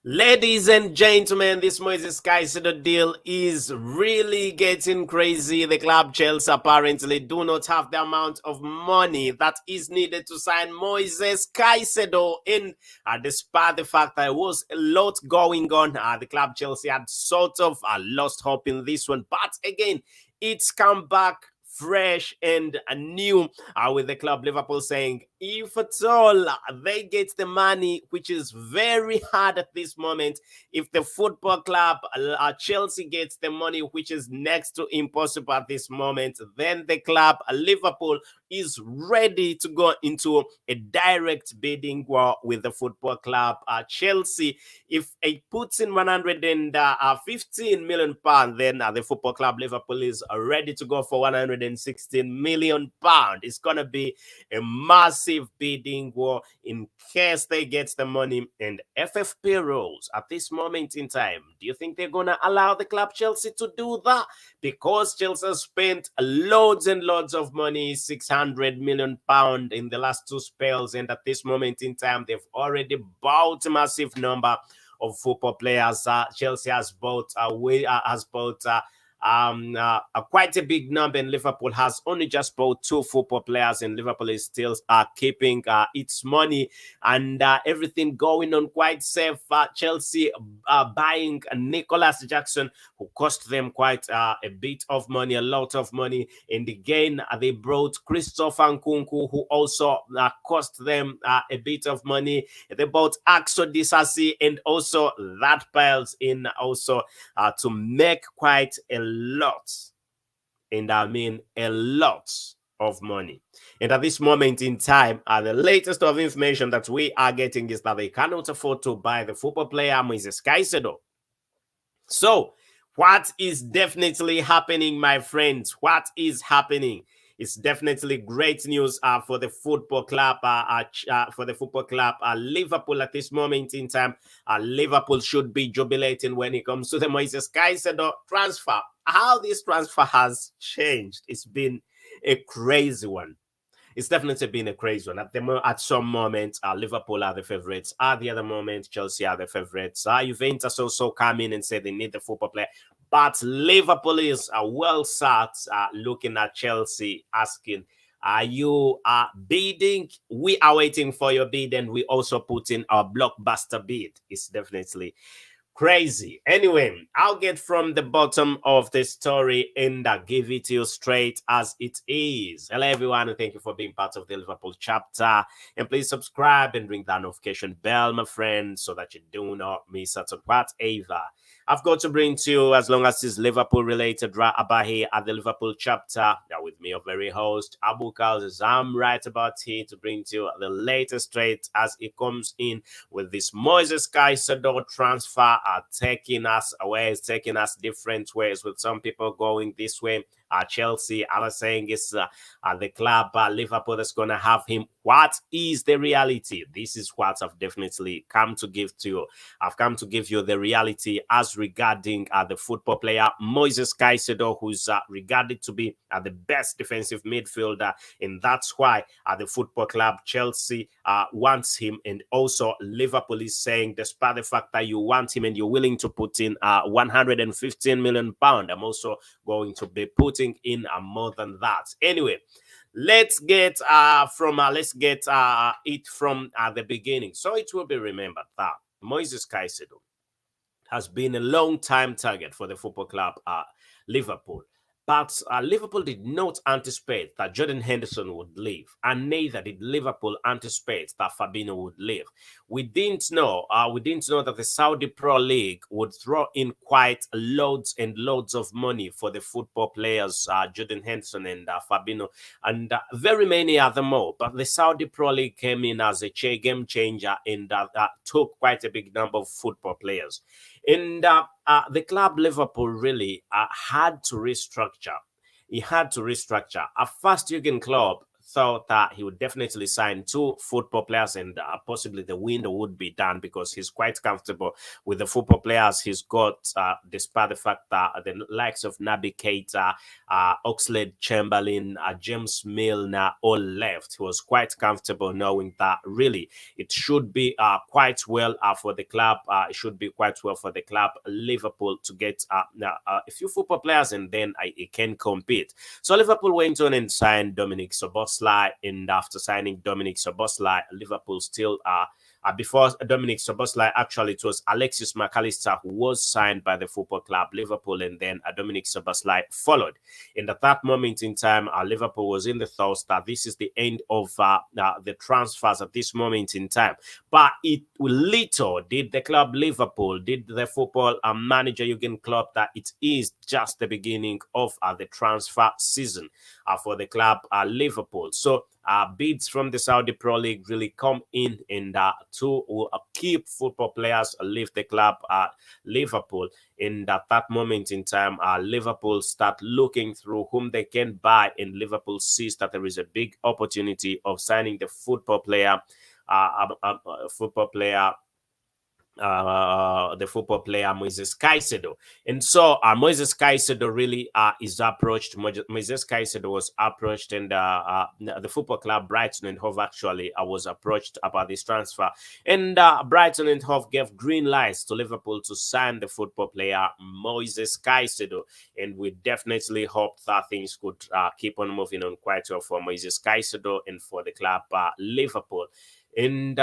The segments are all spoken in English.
Ladies and gentlemen, this Moises Caicedo deal is really getting crazy. The club Chelsea apparently do not have the amount of money that is needed to sign Moises Caicedo in, despite the fact that there was a lot going on. The club Chelsea had sort of lost hope in this one, but again, it's come back fresh and new with the club Liverpool saying if at all they get the money, which is very hard at this moment, if the football club Chelsea gets the money, which is next to impossible at this moment, then the club Liverpool is ready to go into a direct bidding war with the football club Chelsea. If it puts in 115 million pounds, then the football club Liverpool is ready to go for 116 million pounds. It's gonna be a massive bidding war in case they get the money. And FFP rules at this moment in time, do you think they're gonna allow the club Chelsea to do that? Because Chelsea spent loads and loads of money, 600 million pounds in the last two spells, and at this moment in time they've already bought a massive number of football players. Chelsea has bought quite a big number, and Liverpool has only just bought two football players, and Liverpool is still keeping its money and everything going on quite safe. Chelsea buying Nicholas Jackson, who cost them quite a bit of money, a lot of money. And again, they brought Christopher Nkunku, who also cost them a bit of money. They bought Axel Disasi, and also that piles in also to make quite a lot. And I mean a lot of money. And at this moment in time, the latest of information that we are getting is that they cannot afford to buy the football player Moises Caicedo. So, what is definitely happening, my friends? What is happening? It's definitely great news for the football club. Liverpool at this moment in time. Liverpool should be jubilating when it comes to the Moises Caicedo transfer. How this transfer has changed, it's been a crazy one. It's definitely been a crazy one. At some moments, Liverpool are the favorites. At the other moment, Chelsea are the favorites. Juventus also come in and say they need the football player. But Liverpool is well sat looking at Chelsea, asking, are you bidding? We are waiting for your bid, and we also put in our blockbuster bid. It's definitely crazy. Anyway, I'll get from the bottom of the story and give it to you straight as it is. Hello, everyone, and thank you for being part of the Liverpool chapter. And please subscribe and ring that notification bell, my friends, so that you do not miss out on whatever I've got to bring to you, as long as it's Liverpool related, right about here at the Liverpool chapter. Now, with me, your very host, Abu Kals, I'm right about here to bring to you the latest straight as it comes in with this Moises Caicedo transfer taking us away, taking us different ways, with some people going this way. Chelsea, others saying it's the club, Liverpool, that's going to have him. What is the reality? This is what I've definitely come to give to you. I've come to give you the reality as regarding the football player Moises Caicedo, who's regarded to be the best defensive midfielder, and that's why the football club Chelsea wants him, and also Liverpool is saying, despite the fact that you want him and you're willing to put in 115 million pounds, I'm also going to be putting in more than that. Anyway, let's get it from the beginning. So it will be remembered that Moises Caicedo has been a long time target for the football club Liverpool. But Liverpool did not anticipate that Jordan Henderson would leave, and neither did Liverpool anticipate that Fabinho would leave. We didn't know that the Saudi Pro League would throw in quite loads and loads of money for the football players, Jordan Henderson and Fabinho, and very many other more. But the Saudi Pro League came in as a game changer and took quite a big number of football players. And the club Liverpool really had to restructure. He had to restructure. At first, Jurgen Klopp thought that he would definitely sign 2 football players, and possibly the window would be done because he's quite comfortable with the football players he's got, despite the fact that the likes of Naby Keita, Oxlade-Chamberlain, James Milner all left. He was quite comfortable knowing that really it should be quite well for the club. It should be quite well for the club, Liverpool, to get a few football players, and then it can compete. So Liverpool went on and signed Dominic Szoboszlai, and after signing Dominic Szoboszlai, Liverpool still before Dominic Szoboszlai, actually, it was Alexis McAllister who was signed by the football club Liverpool, and then Dominic Szoboszlai followed. And at that moment in time, Liverpool was in the thoughts that this is the end of the transfers at this moment in time. But it little did the club Liverpool, did the football manager Jurgen Klopp, that it is just the beginning of the transfer season for the club Liverpool. So bids from the Saudi Pro League really come in, and to keep football players leave the club Liverpool. And at that moment in time, Liverpool start looking through whom they can buy, and Liverpool sees that there is a big opportunity of signing the football player Moises Caicedo. And so Moises Caicedo really is approached. Moises Caicedo was approached, and the football club Brighton and Hove actually was approached about this transfer. And Brighton and Hove gave green lights to Liverpool to sign the football player Moises Caicedo. And we definitely hope that things could keep on moving on quite well for Moises Caicedo and for the club Liverpool. And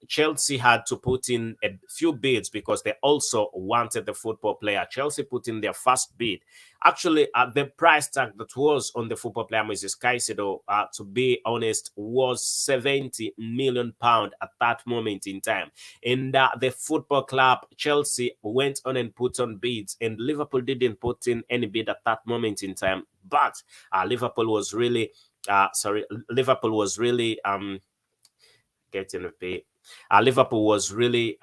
Chelsea had to put in a few bids because they also wanted the football player. Chelsea put in their first bid. Actually, the price tag that was on the football player Moises Caicedo, to be honest, was £70 million at that moment in time. And the football club Chelsea went on and put on bids, and Liverpool didn't put in any bid at that moment in time. But Liverpool was really getting a bit. Liverpool was really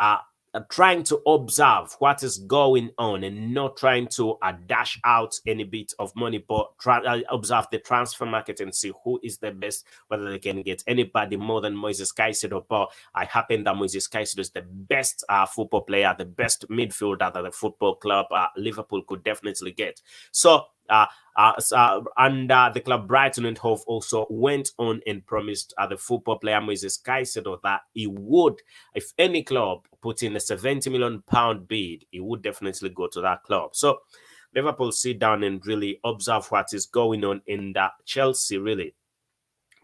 trying to observe what is going on and not trying to dash out any bit of money, but try observe the transfer market and see who is the best, whether they can get anybody more than Moises Caicedo. But I happen that Moises Caicedo is the best football player, the best midfielder that the football club Liverpool could definitely get. So the club Brighton and Hove also went on and promised the football player Moises Caicedo that he would, if any club put in a £70 million bid, he would definitely go to that club. So Liverpool sit down and really observe what is going on, in that Chelsea really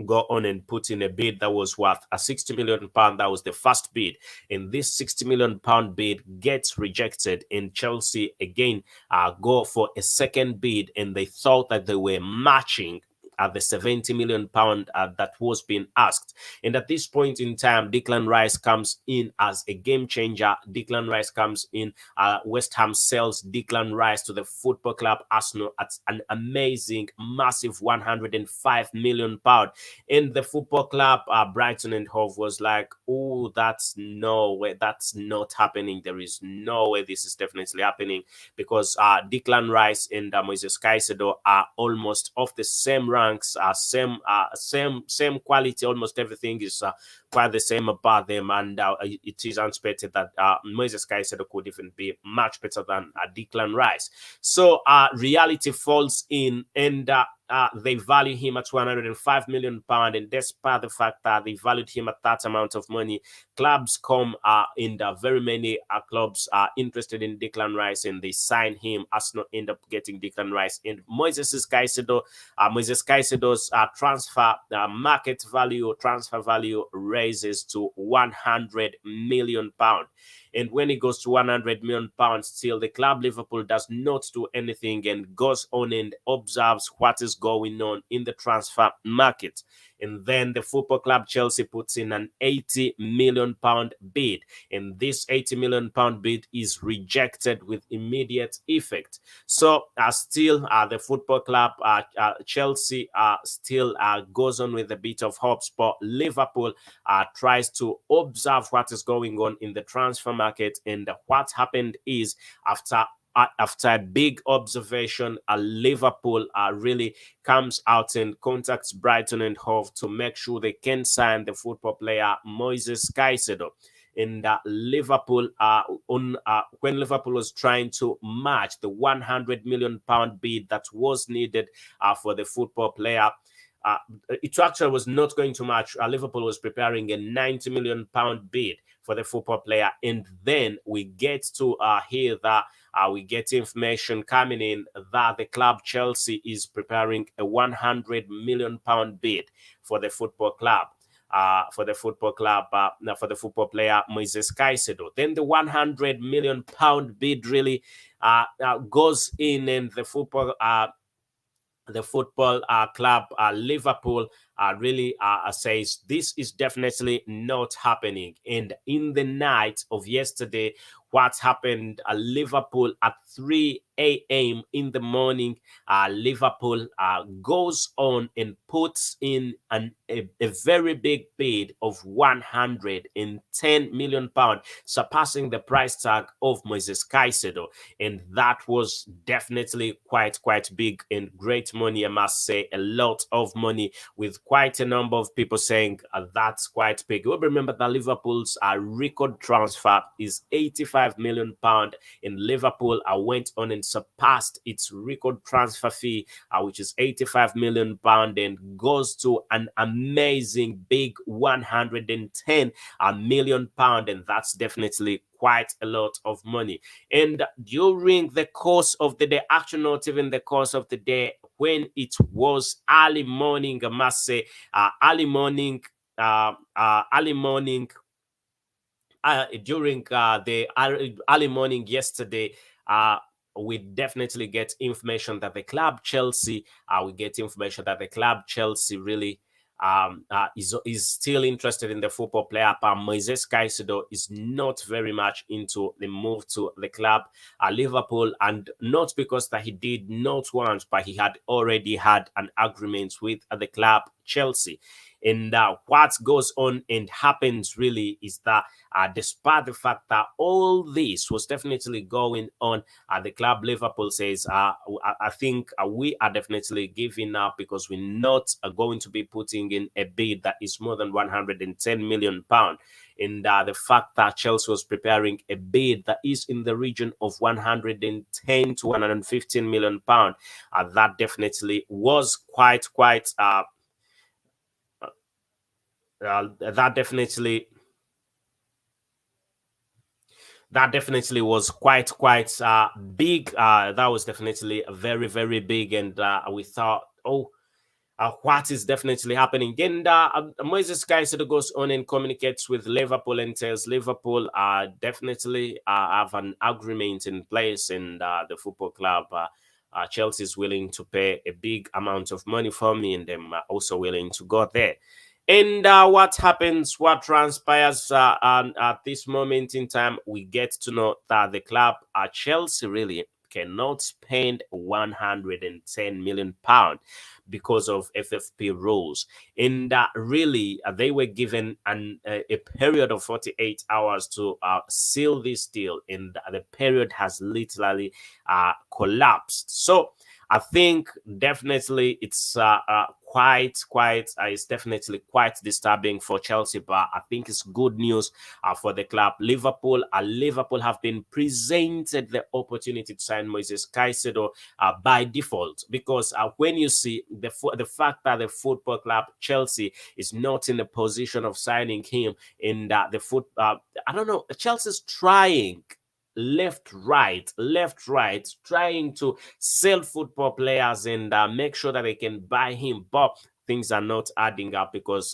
go on and put in a bid that was worth £60 million. That was the first bid, and this £60 million bid gets rejected, and Chelsea again go for a second bid, and they thought that they were matching at the £70 million that was being asked. And at this point in time, Declan Rice comes in as a game changer. Declan Rice comes in. West Ham sells Declan Rice to the football club Arsenal at an amazing, massive £105 million. And the football club Brighton and Hove was like, oh, that's no way. That's not happening. There is no way this is definitely happening, because Declan Rice and Moises Caicedo are almost of the same rank. Same quality. Almost everything is quite the same about them, and it is unexpected that Moises Caicedo could even be much better than Declan Rice. So reality falls in, and they value him at £105 million, and despite the fact that they valued him at that amount of money, clubs come in. Very many clubs are interested in Declan Rice, and they sign him. Arsenal end up getting Declan Rice, and Moises Caicedo's transfer value raises to £100 million. And when it goes to £100 million, still the club Liverpool does not do anything and goes on and observes what is going on in the transfer market. And then the football club Chelsea puts in an £80 million bid, and this £80 million bid is rejected with immediate effect. So still the football club Chelsea still goes on with a bit of hopes, but Liverpool tries to observe what is going on in the transfer market. And what happened is, after after a big observation, Liverpool really comes out and contacts Brighton and Hove to make sure they can sign the football player Moises Caicedo. And Liverpool, when Liverpool was trying to match the 100 million pound bid that was needed for the football player, it actually was not going to match. Liverpool was preparing a 90 million pound bid for the football player, and then we get to hear that we get information coming in that the club Chelsea is preparing a 100 million pound bid for the football club. For the football player Moises Caicedo. Then the 100 million pound bid really goes in, and the football club Liverpool really says this is definitely not happening. And in the night of yesterday, what happened? Liverpool at 3 a.m. in the morning, Liverpool goes on and puts in a very big bid of 110 million pounds, surpassing the price tag of Moises Caicedo. And that was definitely quite big and great money, I must say. A lot of money, with quite a number of people saying that's quite big. We'll remember that Liverpool's record transfer is 85 million pound, and Liverpool went on and surpassed its record transfer fee, which is 85 million pound, and goes to an amazing big 110 million pound, and that's definitely quite a lot of money. And during the course of the day, actually not even the course of the day, when it was early morning, I must say, early morning during the early morning yesterday, we definitely get information that the club Chelsea, really is still interested in the football player. Moises Caicedo is not very much into the move to the club Liverpool, and not because that he did not want, but he had already had an agreement with the club Chelsea. And what goes on and happens really is that despite the fact that all this was definitely going on, the club Liverpool says, I think we are definitely giving up, because we're not going to be putting in a bid that is more than 110 million pounds. And the fact that Chelsea was preparing a bid that is in the region of 110 to 115 million pounds, that definitely was quite that definitely was quite big. That was definitely very big, and we thought, oh, what is definitely happening. Then Moises Caicedo goes on and communicates with Liverpool and tells Liverpool definitely have an agreement in place, and the football club Chelsea is willing to pay a big amount of money for me, and them are also willing to go there. And what happens, what transpires at this moment in time, we get to know that the club Chelsea really cannot spend 110 million pounds because of FFP rules. And really, they were given a period of 48 hours to seal this deal, and the period has literally collapsed. So I think definitely it's it's definitely quite disturbing for Chelsea, but I think it's good news for the club. Liverpool have been presented the opportunity to sign Moises Caicedo by default, because when you see the fact that the football club Chelsea is not in a position of signing him, in I don't know, Chelsea's trying left, right, trying to sell football players and make sure that they can buy him, but things are not adding up, because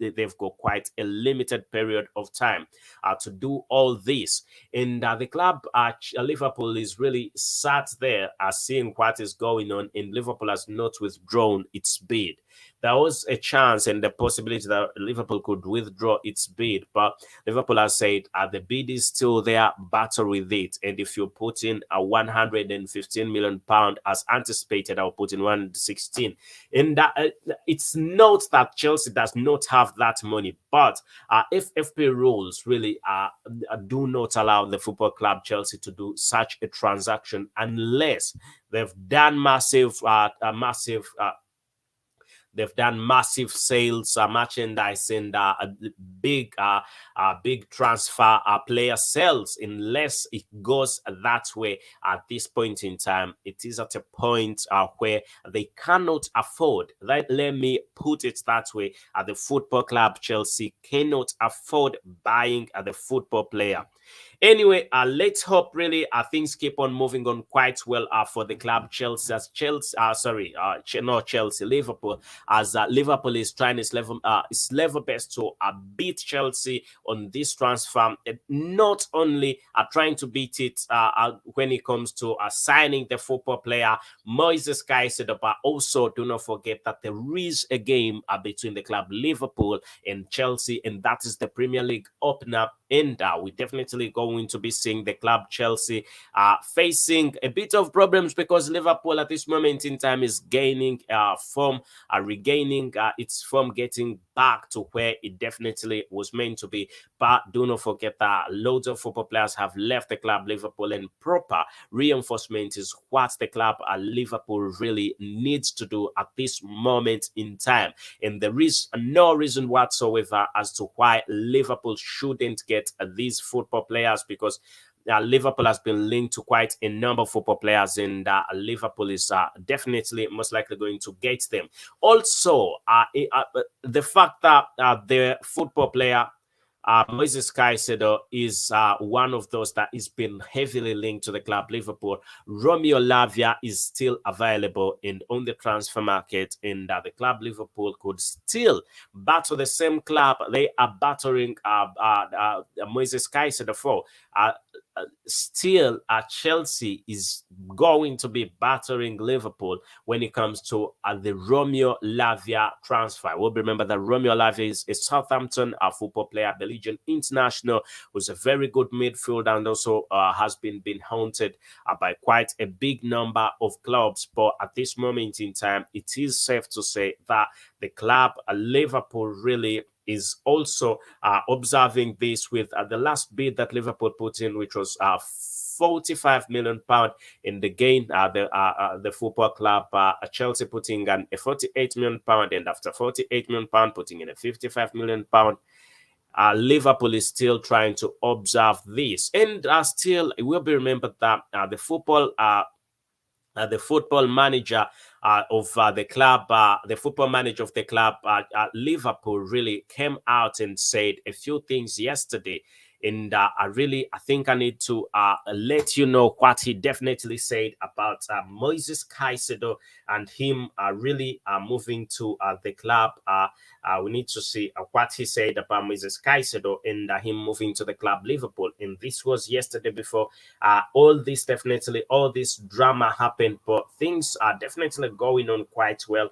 they've got quite a limited period of time to do all this. And the club Liverpool is really sat there seeing what is going on, and Liverpool has not withdrawn its bid. there was a chance and the possibility that Liverpool could withdraw its bid, but Liverpool has said the bid is still there, battle with it. And if you put in a 115 million pound as anticipated, I'll put in 116. And that it's not that Chelsea does not have that money, but if FP rules really do not allow the football club Chelsea to do such a transaction unless they've done they've done massive sales, merchandise, and big, big transfer player sales. Unless it goes that way at this point in time, it is at a point where they cannot afford. Let me put it that way: the football club Chelsea cannot afford buying the football player. Anyway, let's hope really things keep on moving on quite well for the club Chelsea. As Chelsea, not Chelsea, Liverpool, as Liverpool is trying its level best to beat Chelsea on this transfer. Not only trying to beat it when it comes to signing the football player Moises Caicedo, but also do not forget that there is a game between the club Liverpool and Chelsea, and that is the Premier League opener. And we're definitely going to be seeing the club Chelsea facing a bit of problems because Liverpool at this moment in time is gaining form, regaining its form, getting back to where it definitely was meant to be. But do not forget that loads of football players have left the club Liverpool, and proper reinforcement is what the club Liverpool really needs to do at this moment in time. And there is no reason whatsoever as to why Liverpool shouldn't get these football players, because Liverpool has been linked to quite a number of football players, and Liverpool is definitely most likely going to get them. Also, the fact that the football player Moises Caicedo is one of those that has been heavily linked to the club Liverpool. Romeo Lavia is still available and on the transfer market, and the club Liverpool could still battle the same club they are battering Moises Caicedo for. Still, Chelsea is going to be battering Liverpool when it comes to the Romeo Lavia transfer. We'll remember that Romeo Lavia is a Southampton football player, Belgian international, who's a very good midfielder and also has been haunted by quite a big number of clubs. But at this moment in time, it is safe to say that the club Liverpool really is also observing this with the last bid that Liverpool put in, which was 45 million pound in the gain. The football club Chelsea putting in a 48 million pound, and after 48 million pound putting in a 55 million pound. Liverpool is still trying to observe this, and still it will be remembered that the football manager of the club, the football manager of the club, Liverpool, really came out and said a few things yesterday. And I think I need to let you know what he definitely said about Moises Caicedo and him really moving to the club. We need to see what he said about Moises Caicedo and him moving to the club Liverpool. And this was yesterday before all this drama happened, but things are definitely going on quite well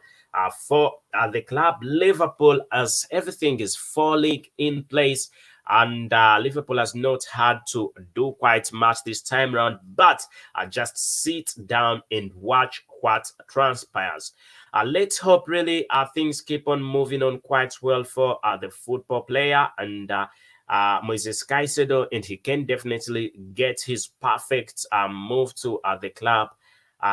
for the club Liverpool, as everything is falling in place. And Liverpool has not had to do quite much this time around, but just sit down and watch what transpires. Let's hope really things keep on moving on quite well for the football player and Moises Caicedo, and he can definitely get his perfect move to the club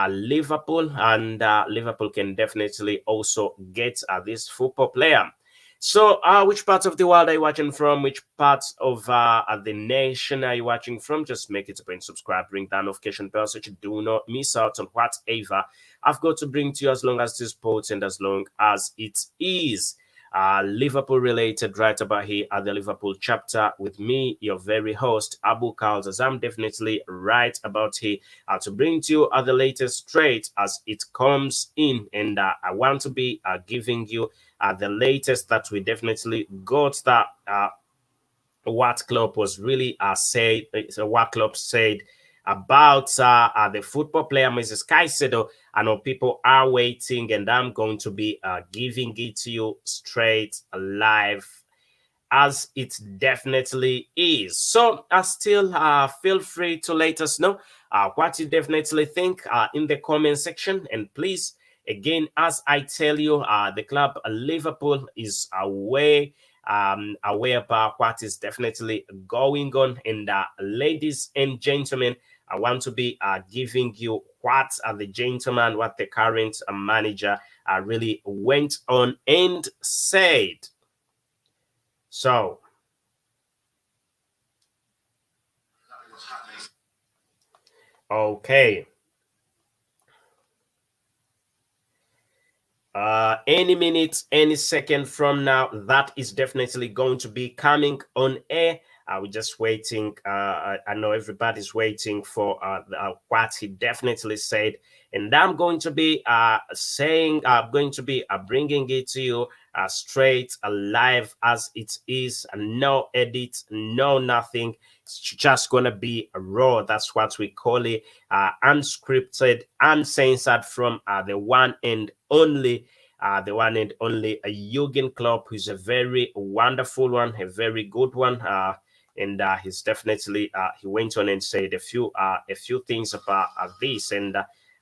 Liverpool, and Liverpool can definitely also get this football player. So, which parts of the world are you watching from? Which parts of the nation are you watching from? Just make it a point, subscribe, ring that notification bell so you do not miss out on whatever I've got to bring to you, as long as this sports and as long as it is Liverpool related, right about here at the Liverpool chapter with me, your very host, Abu Carls, as I'm definitely right about here to bring to you the latest trade as it comes in. And I want to be giving you the latest that we definitely got, that what Klopp was really what Klopp said about the football player Mrs. Caicedo. I know people are waiting, and I'm going to be giving it to you straight live, as it definitely is. So still feel free to let us know what you definitely think in the comment section. And please, again, as I tell you, the club Liverpool is aware about what is definitely going on. And ladies and gentlemen, I want to be giving you what the current manager really went on and said. So, okay. Any minute, any second from now, that is definitely going to be coming on air. We're just waiting. I know everybody's waiting for what he definitely said, and I'm going to be bringing it to you straight live as it is. No edit, no nothing. It's just gonna be raw. That's what we call it, unscripted, uncensored from the one and only Jurgen Klopp, who's a very wonderful one, a very good one. And he's definitely he went on and said a few things about this, and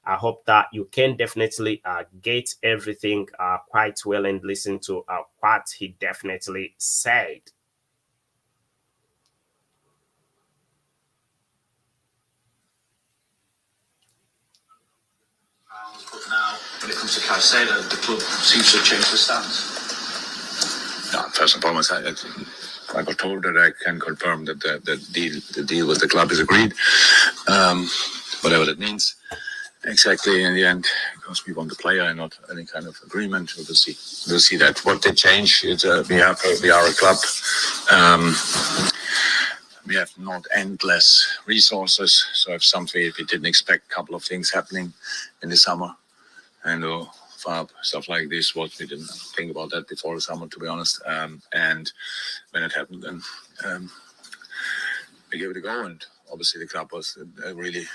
I hope that you can definitely get everything quite well and listen to what he definitely said. But now, when it comes to Caicedo, the club seems to have changed the stance. No, first and foremost, I got told that I can confirm that the deal with the club is agreed, whatever that means. Exactly in the end, because we want the player and not any kind of agreement. We'll see. We'll see that. What they change is we are a club. We have not endless resources, so if we didn't expect a couple of things happening in the summer, and stuff like this, we didn't think about that before the summer, to be honest. And when it happened, then we gave it a go, and obviously the club was really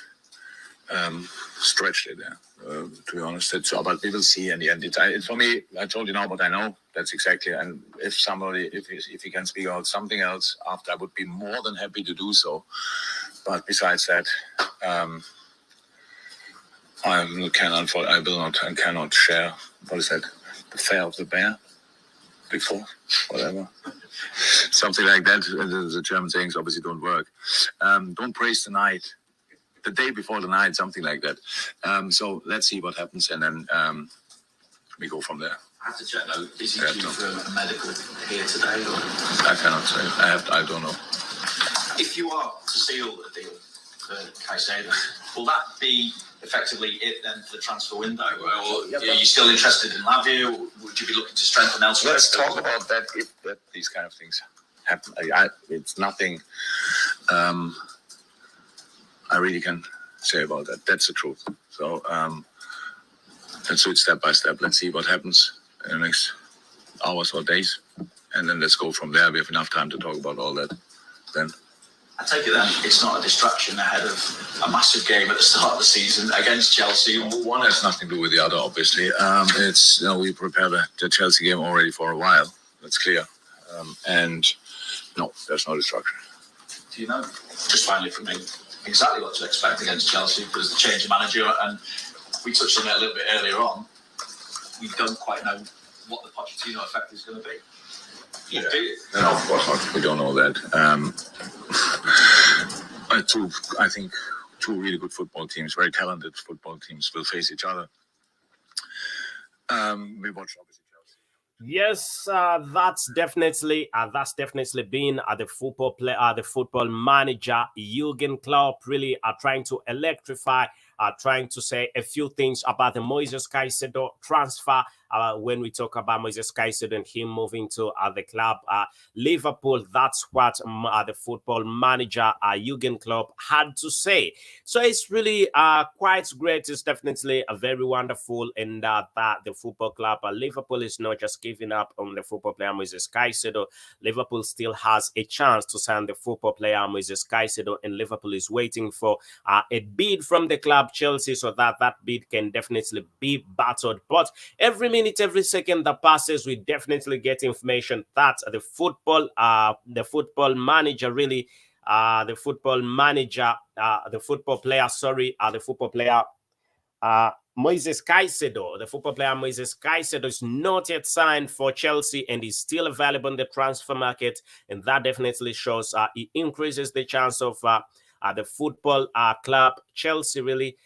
stretched it there. To be honest, but we will see in the end. It's for me. I told you now what I know. That's exactly. And if he can speak out something else after, I would be more than happy to do so. But besides that, I will not and cannot share. What is that? The fare of the bear. Before, whatever. Something like that. The German sayings obviously don't work. Don't praise the night. The day before the night, something like that. So let's see what happens, and then we go from there. I have to check though. Is he due for a medical here today? Or? I cannot say. I don't know. If you are to seal a deal for Caicedo, will that be effectively it then for the transfer window? Or are you still interested in Lavia? Or would you be looking to strengthen elsewhere? Let's talk about that if these kind of things happen. It's nothing I really can say about that. That's the truth. So let's do it step by step. Let's see what happens in the next hours or days, and then let's go from there. We have enough time to talk about all that then. I take it then it's not a distraction ahead of a massive game at the start of the season against Chelsea. One has nothing to do with the other, obviously. It's we prepared the Chelsea game already for a while. That's clear. And no, there's no distraction. Do you know? Just finally from me, exactly what to expect against Chelsea, because the change of manager, and we touched on it a little bit earlier on. We don't quite know what the Pochettino effect is going to be. Yeah. No, of course not. We don't know that. I think two really good football teams, very talented football teams, will face each other. We watch obviously Chelsea. Yes, that's definitely been the football player, the football manager Jurgen Klopp, really trying to electrify, trying to say a few things about the Moises Caicedo transfer. when we talk about Moises Caicedo and him moving to the club Liverpool. That's what the football manager Jurgen Klopp had to say. So it's really quite great. It's definitely a very wonderful, and that the football club Liverpool is not just giving up on the football player Moises Caicedo. Liverpool still has a chance to sign the football player Moises Caicedo, and Liverpool is waiting for a bid from the club Chelsea, so that bid can definitely be battled. But every minute, every second that passes, we definitely get information that the football manager really, the football player Moises Caicedo, the football player Moises Caicedo, is not yet signed for Chelsea and is still available in the transfer market, and that definitely shows it increases the chance of the football club Chelsea really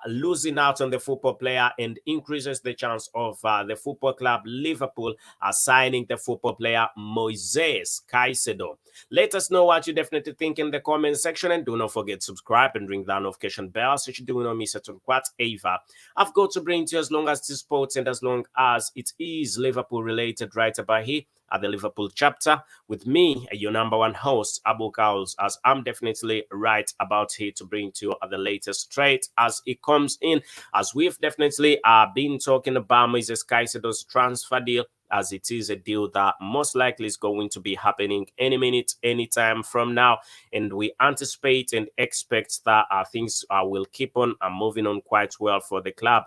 losing out on the football player, and increases the chance of the football club Liverpool signing the football player Moises Caicedo. Let us know what you definitely think in the comment section, and do not forget to subscribe and ring that notification bell so you do not miss out on whatever I've got to bring to you, as long as it's sports and as long as it is Liverpool related, right about here at the Liverpool chapter, with me, your number one host, Abu Kauls, as I'm definitely right about here to bring to you the latest straight as it comes in, as we've definitely been talking about Moises Caicedo's transfer deal, as it is a deal that most likely is going to be happening any minute, anytime from now. And we anticipate and expect that things will keep on moving on quite well for the club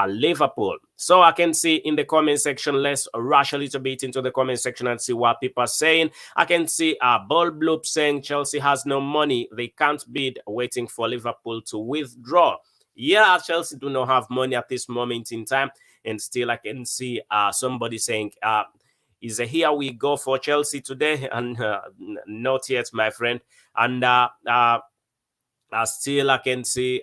Liverpool. So I can see in the comment section, let's rush a little bit into the comment section and see what people are saying. I can see Ball Bloop saying Chelsea has no money, they can't bid, waiting for Liverpool to withdraw. Yeah, Chelsea do not have money at this moment in time. And still I can see somebody saying, is a here we go for Chelsea today? And not yet, my friend. And still I can see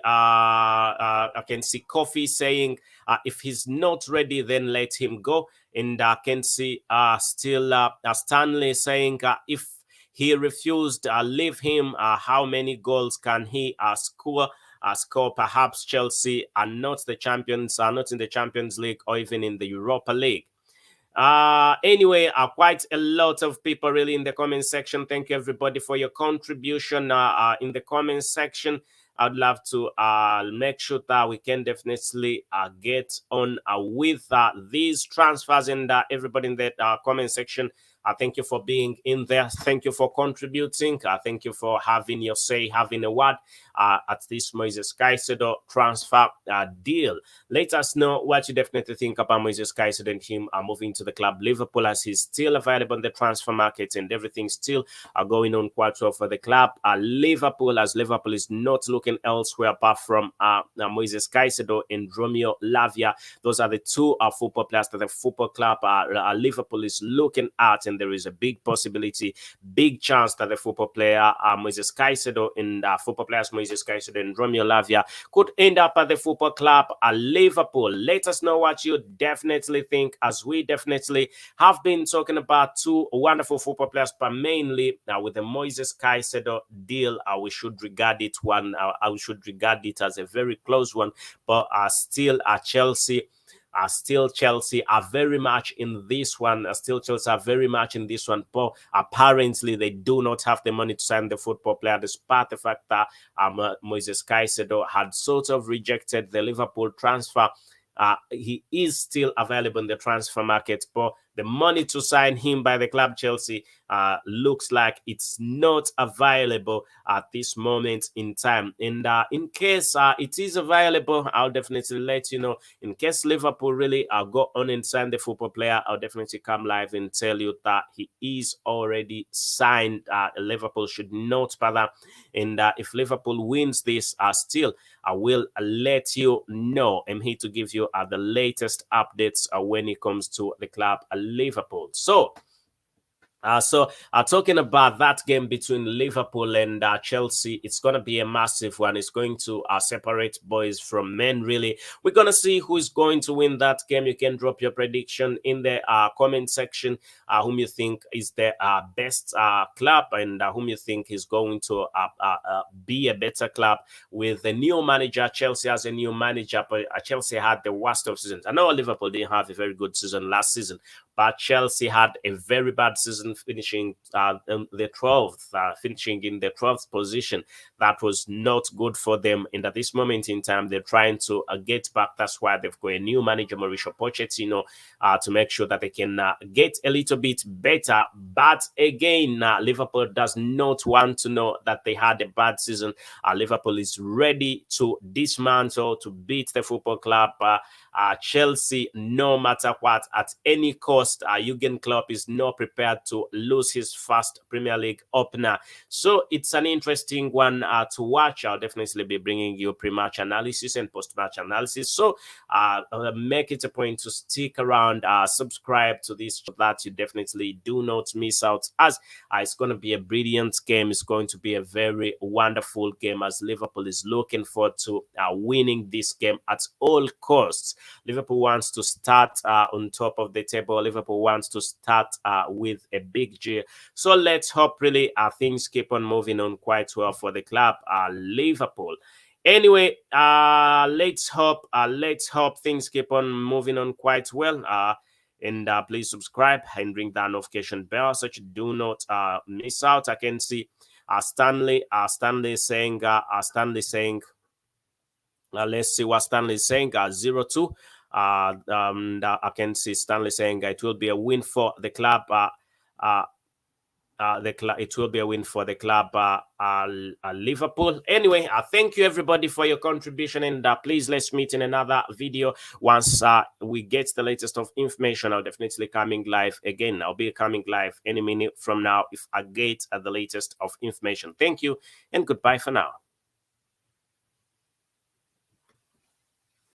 Coffee saying, if he's not ready, then let him go. And I can see still Stanley saying, if he refused, leave him. How many goals can he score? Perhaps Chelsea are not the champions, are not in the Champions League or even in the Europa League. Anyway, quite a lot of people really in the comment section. Thank you everybody for your contribution in the comment section. I'd love to make sure that we can definitely get on with these transfers, and everybody in the comment section. Thank you for being in there. Thank you for contributing. Thank you for having your say, having a word at this Moises Caicedo transfer deal. Let us know what you definitely think about Moises Caicedo and him moving to the club Liverpool, as he's still available in the transfer market and everything still going on quite well for the club Liverpool, as Liverpool is not looking elsewhere apart from Moises Caicedo and Romeo Lavia. Those are the two football players that the football club Liverpool is looking at, and there is a big possibility, big chance that the football player Moises Caicedo and football players Moises Caicedo and Romeo Lavia could end up at the football club Liverpool. Let us know what you definitely think, as we definitely have been talking about two wonderful football players, but mainly with the Moises Caicedo deal, we should regard it I should regard it as a very close one, but still Chelsea are very much in this one. Chelsea are very much in this one. But apparently, they do not have the money to sign the football player, despite the fact that Moises Caicedo had sort of rejected the Liverpool transfer. He is still available in the transfer market, but the money to sign him by the club Chelsea looks like it's not available at this moment in time. And in case it is available, I'll definitely let you know. In case Liverpool really go on and sign the football player, I'll definitely come live and tell you that he is already signed. Liverpool should not bother. And if Liverpool wins this, still I will let you know. I'm here to give you the latest updates when it comes to the club Liverpool. So Talking about that game between Liverpool and Chelsea, it's going to be a massive one. It's going to separate boys from men, really. We're going to see who's going to win that game. You can drop your prediction in the comment section, whom you think is the best club and whom you think is going to be a better club with a new manager. Chelsea has a new manager, but Chelsea had the worst of seasons. I know Liverpool didn't have a very good season last season, but Chelsea had a very bad season, finishing the 12th, finishing in the 12th position. That was not good for them. And at this moment in time, they're trying to get back. That's why they've got a new manager, Mauricio Pochettino, to make sure that they can get a little bit better. But again, Liverpool does not want to know that they had a bad season. Liverpool is ready to dismantle, to beat the football club. Chelsea, no matter what, at any cost, Jurgen Klopp is not prepared to lose his first Premier League opener. So it's an interesting one to watch. I'll definitely be bringing you pre-match analysis and post-match analysis. So make it a point to stick around, subscribe to this so that you definitely do not miss out, as it's going to be a brilliant game. It's going to be a very wonderful game, as Liverpool is looking forward to winning this game at all costs. Liverpool wants to start on top of the table. Liverpool wants to start with a big G. So let's hope really things keep on moving on quite well for the club, Liverpool. Anyway, let's hope things keep on moving on quite well. And please subscribe and ring that notification bell so you do not miss out. I can see Stanley saying let's see what Stanley is saying. 0-2. I can see Stanley saying it will be a win for the club. It will be a win for the club, Liverpool. Anyway, thank you everybody for your contribution, and please let's meet in another video once we get the latest of information. I'll definitely coming live again. I'll be coming live any minute from now if I get the latest of information. Thank you and goodbye for now.